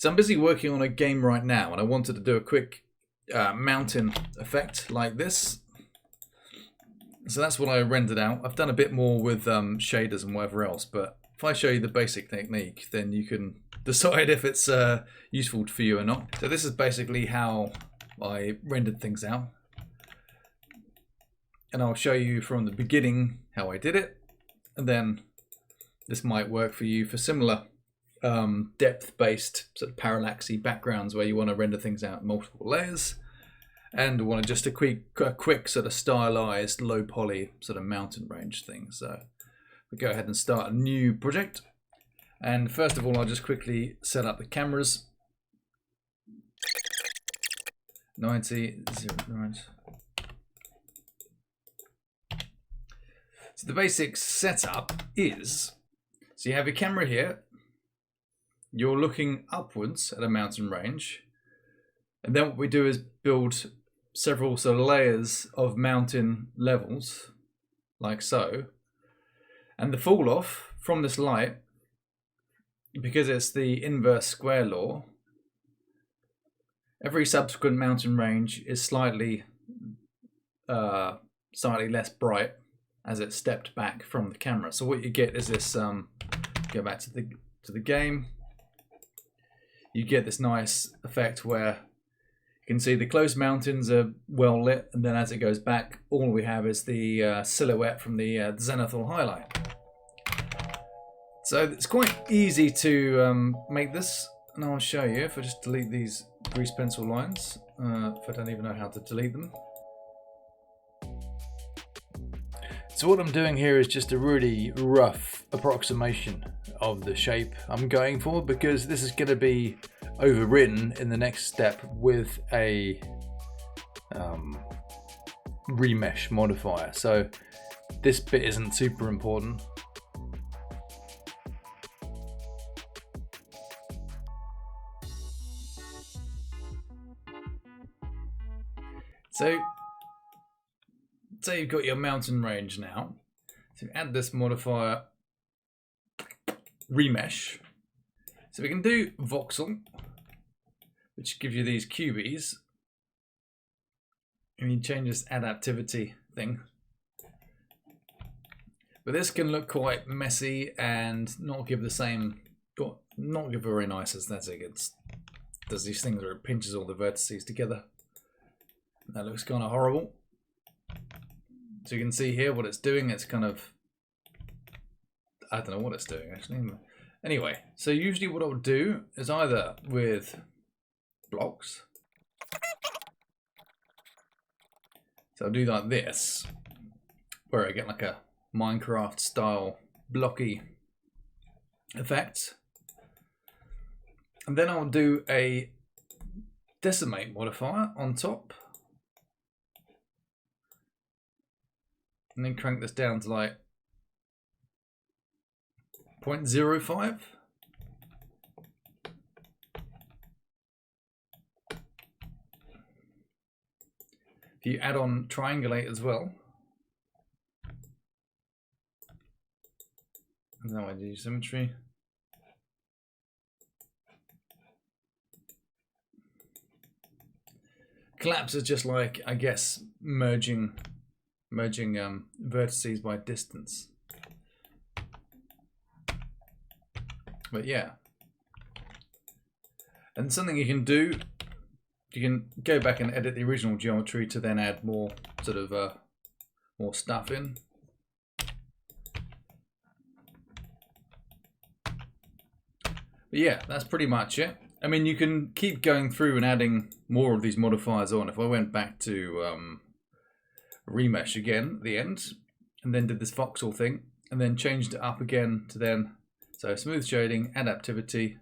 So I'm busy working on a game right now, and I wanted to do a quick mountain effect like this. So that's what I rendered out. I've done a bit more with shaders and whatever else, but if I show you the basic technique, then you can decide if it's useful for you or not. So this is basically how I rendered things out. And I'll show you from the beginning how I did it. And then this might work for you for similar depth-based sort of parallaxy backgrounds where you want to render things out in multiple layers and want to just a quick sort of stylized low poly sort of mountain range thing. So we go ahead and start a new project, and first of all I'll just quickly set up the cameras. 90 0 right. So the basic setup is, so you have your camera here, you're looking upwards at a mountain range, and then what we do is build several sort of layers of mountain levels, like so. And the fall off from this light, because it's the inverse square law, every subsequent mountain range is slightly less bright as it stepped back from the camera. So what you get is this, go back to the game, you get this nice effect where you can see the close mountains are well lit, and then as it goes back, all we have is the silhouette from the zenithal highlight. So it's quite easy to make this, and I'll show you if I just delete these grease pencil lines, if I don't even know how to delete them. So what I'm doing here is just a really rough approximation of the shape I'm going for, because this is going to be overwritten in the next step with a remesh modifier. So this bit isn't super important. So you've got your mountain range now. So add this modifier remesh. So we can do voxel, which gives you these cubies. And you change this adaptivity thing. But this can look quite messy and not give the same, not give a very nice aesthetic. It does these things where it pinches all the vertices together. That looks kind of horrible. So you can see here what it's doing. It's kind of, I don't know what it's doing actually. Anyway, so usually what I would do is either with blocks. So I'll do like this, where I get like a Minecraft style blocky effect. And then I'll do a decimate modifier on top. And then crank this down to like 0.05. If you add on triangulate as well, and then I do symmetry. Collapse is just like, I guess, merging vertices by distance. But yeah, and something you can do, you can go back and edit the original geometry to then add more sort of more stuff in. But yeah, that's pretty much it. I mean, you can keep going through and adding more of these modifiers on. If I went back to remesh again at the end, and then did this voxel thing, and then changed it up again to then, so smooth shading, adaptivity.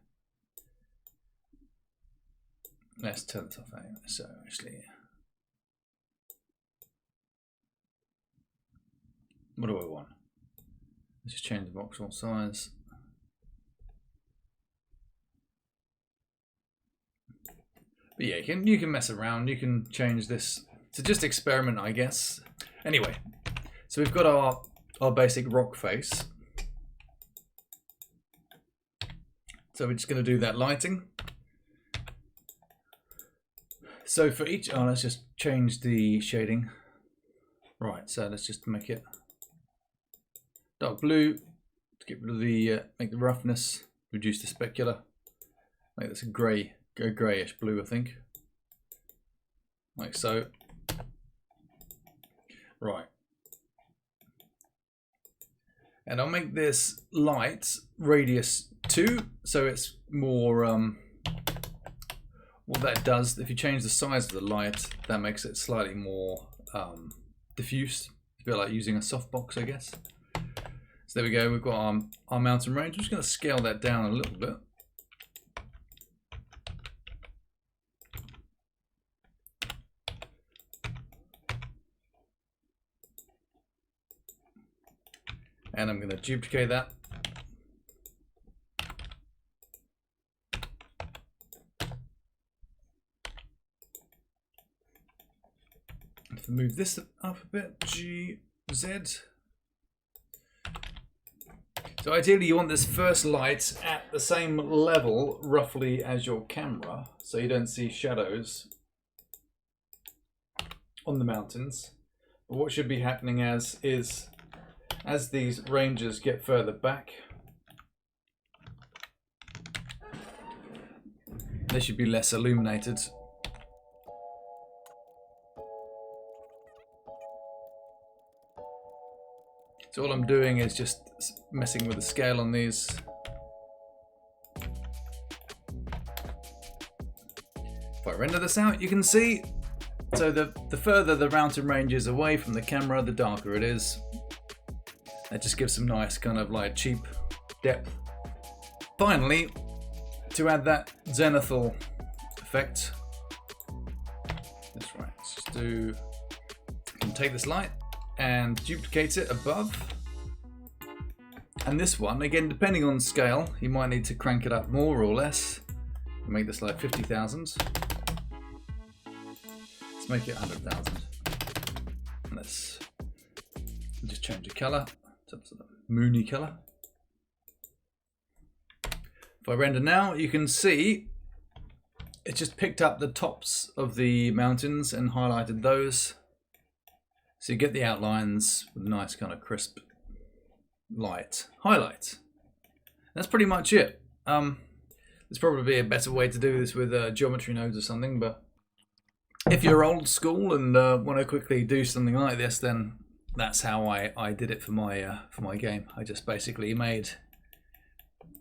Let's turn it off. So actually, what do I want? Let's just change the voxel size. But yeah, you can mess around. You can change this to just experiment, I guess. Anyway, so we've got our basic rock face. So we're just going to do that lighting. So for each, let's just change the shading. Right, so let's just make it dark blue to get rid of the, make the roughness, reduce the specular. Make this a grey, a greyish blue, I think. Like so. Right. And I'll make this light radius 2, so it's more, what that does, if you change the size of the light, that makes it slightly more diffuse. It's a bit like using a softbox, I guess. So there we go, we've got our mountain range. I'm just going to scale that down a little bit. And I'm going to duplicate that. If I move this up a bit, G, Z. So ideally you want this first light at the same level, roughly, as your camera, so you don't see shadows on the mountains. But what should be happening is as these ranges get further back, they should be less illuminated. So all I'm doing is just messing with the scale on these. If I render this out, you can see, so the further the mountain range is away from the camera, the darker it is. That just gives some nice kind of like cheap depth. Finally, to add that zenithal effect, that's right, let's just do, I can take this light and duplicate it above. And this one, again, depending on scale, you might need to crank it up more or less. Make this like 50,000. Let's make it 100,000. Let's just change the color to the moony color. If I render now, you can see it just picked up the tops of the mountains and highlighted those. So you get the outlines with a nice kind of crisp light highlight. That's pretty much it. There's probably a better way to do this with geometry nodes or something, but if you're old school and want to quickly do something like this, then that's how I did it for my game. I just basically made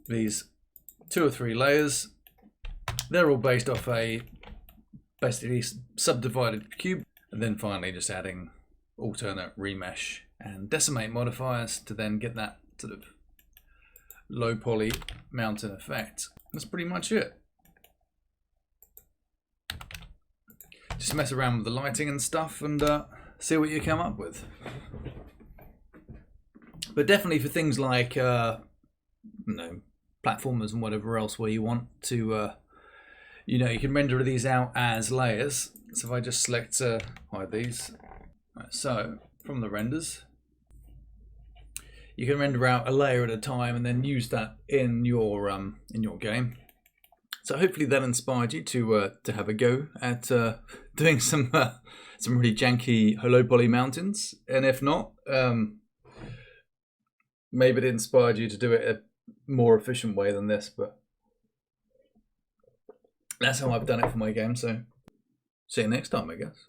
these 2 or 3 layers. They're all based off a basically subdivided cube, and then finally just adding alternate remesh and decimate modifiers to then get that sort of low poly mountain effect. That's pretty much it. Just mess around with the lighting and stuff and see what you come up with. But definitely for things like you know, platformers and whatever else where you want to you know, you can render these out as layers. So if I just select hide these, right, so from the renders you can render out a layer at a time and then use that in your game. So hopefully that inspired you to have a go at doing some really janky low poly mountains, and if not, maybe it inspired you to do it a more efficient way than this. But that's how I've done it for my game. So see you next time, I guess.